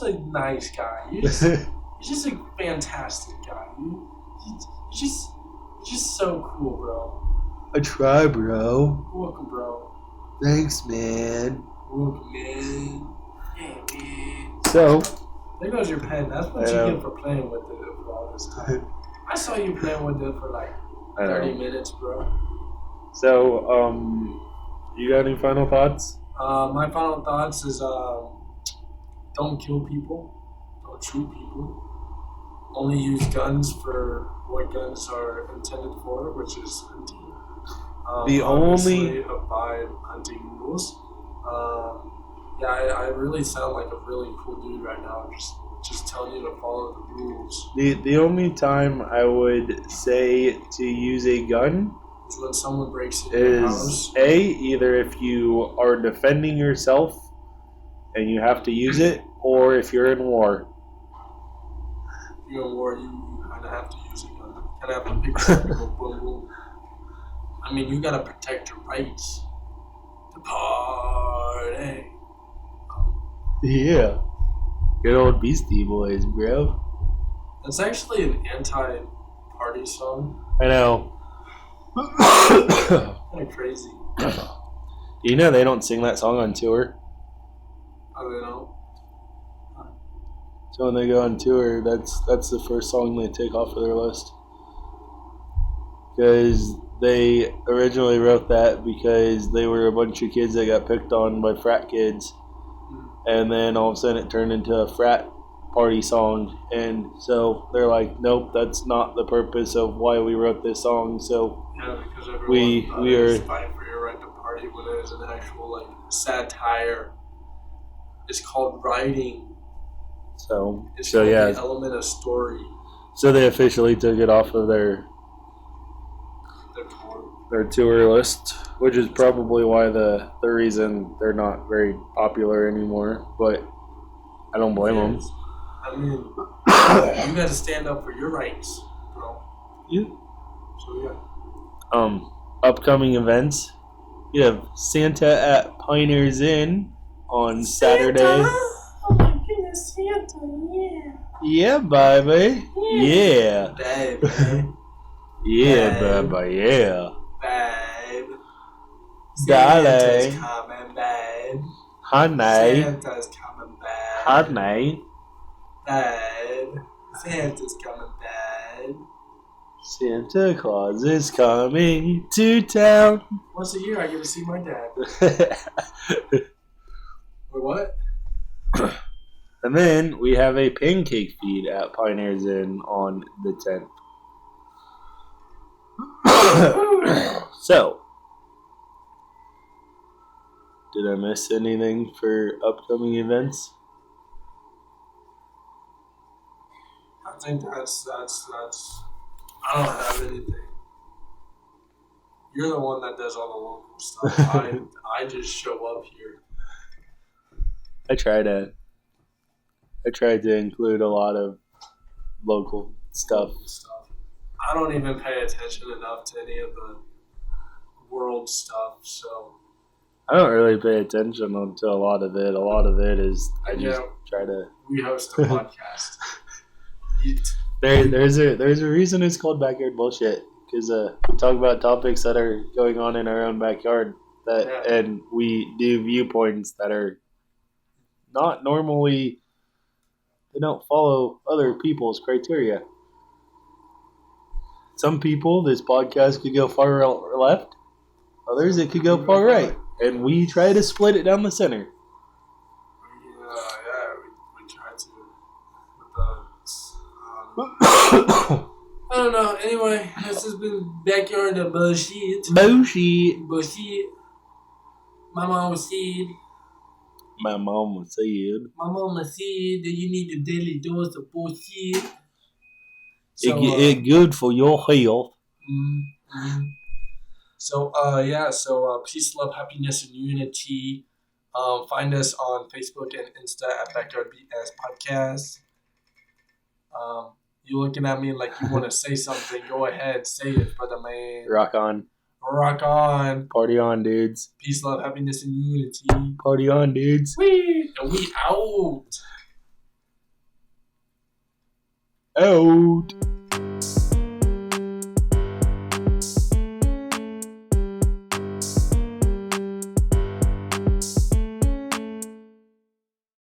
Speaker 2: a nice guy. You're just a fantastic guy. You're just so cool, bro.
Speaker 1: I try, bro.
Speaker 2: You're welcome, bro.
Speaker 1: Thanks, man.
Speaker 2: You're welcome, man. Yeah, man.
Speaker 1: So,
Speaker 2: there goes your pen. That's what you get for playing with it for all this time. I saw you playing with it for like 30 minutes, bro.
Speaker 1: So, you got any final thoughts?
Speaker 2: My final thoughts is don't kill people, don't shoot people. Only use guns for what guns are intended for, which is hunting. Abide hunting rules. I really sound like a really cool dude right now. Just telling you to follow the rules.
Speaker 1: The only time I would say to use a gun
Speaker 2: is when someone breaks into your house.
Speaker 1: Either if you are defending yourself and you have to use it, or if you're in war.
Speaker 2: If you're in war, you kind of have to use a gun. You kind of have to pick something. Boom, boom. I mean, you gotta protect your rights to party.
Speaker 1: Yeah. Good old Beastie Boys, bro.
Speaker 2: That's actually an anti-party song.
Speaker 1: I know.
Speaker 2: Kind of crazy.
Speaker 1: You know they don't sing that song on tour?
Speaker 2: I don't know.
Speaker 1: So when they go on tour, that's the first song they take off of their list. Because they originally wrote that because they were a bunch of kids that got picked on by frat kids. And then all of a sudden it turned into a frat party song. And so they're like, nope, that's not the purpose of why we wrote this song. So
Speaker 2: yeah, because everyone
Speaker 1: we are
Speaker 2: fighting for your right to party when it is an actual like satire. It's called writing.
Speaker 1: So
Speaker 2: the element of story.
Speaker 1: So they officially took it off of their tour list, which is probably why the reason they're not very popular anymore. But I don't blame them.
Speaker 2: I mean, you got to stand up for your rights, bro.
Speaker 1: Yeah.
Speaker 2: So yeah.
Speaker 1: Upcoming events. You have Santa at Piners Inn on Saturday.
Speaker 2: Oh my goodness, Santa! Yeah.
Speaker 1: Yeah, baby. Yeah.
Speaker 2: Baby.
Speaker 1: Yeah, baby. Yeah.
Speaker 2: Babe.
Speaker 1: Darling.
Speaker 2: Santa's coming, babe.
Speaker 1: Honey.
Speaker 2: Santa's coming, babe.
Speaker 1: Honey.
Speaker 2: Babe. Santa's coming, babe.
Speaker 1: Santa Claus is coming to town.
Speaker 2: Once a year, I get to see my dad. Wait, what?
Speaker 1: And then we have a pancake feed at Pioneers Inn on the 10th. So, did I miss anything for upcoming events?
Speaker 2: I think that's. I don't have anything. You're the one that does all the local stuff. I just show up here.
Speaker 1: I try to include a lot of local stuff.
Speaker 2: I don't even pay attention enough to any of the world stuff, so
Speaker 1: I don't really pay attention to a lot of it. A lot of it is I just try to.
Speaker 2: We host a podcast.
Speaker 1: There's a reason it's called Backyard Bullshit, because we talk about topics that are going on in our own backyard and we do viewpoints that are not normally. They don't follow other people's criteria. Some people, this podcast could go far left. Others, it could go far right. And we try to split it down the center.
Speaker 2: We try to. I don't know. Anyway, this has been Backyard of Bullshit. Bullshit. My mom said that you need a daily dose of bullshit. So,
Speaker 1: it's good for your health.
Speaker 2: So, peace, love, happiness, and unity. Find us on Facebook and Insta at Backyard BS Podcast. You looking at me like you want to say something. Go ahead. Say it, brother man.
Speaker 1: Rock on.
Speaker 2: Rock on.
Speaker 1: Party on, dudes.
Speaker 2: Peace, love, happiness, and unity.
Speaker 1: Party on, dudes.
Speaker 2: Whee! And we out.
Speaker 1: Out.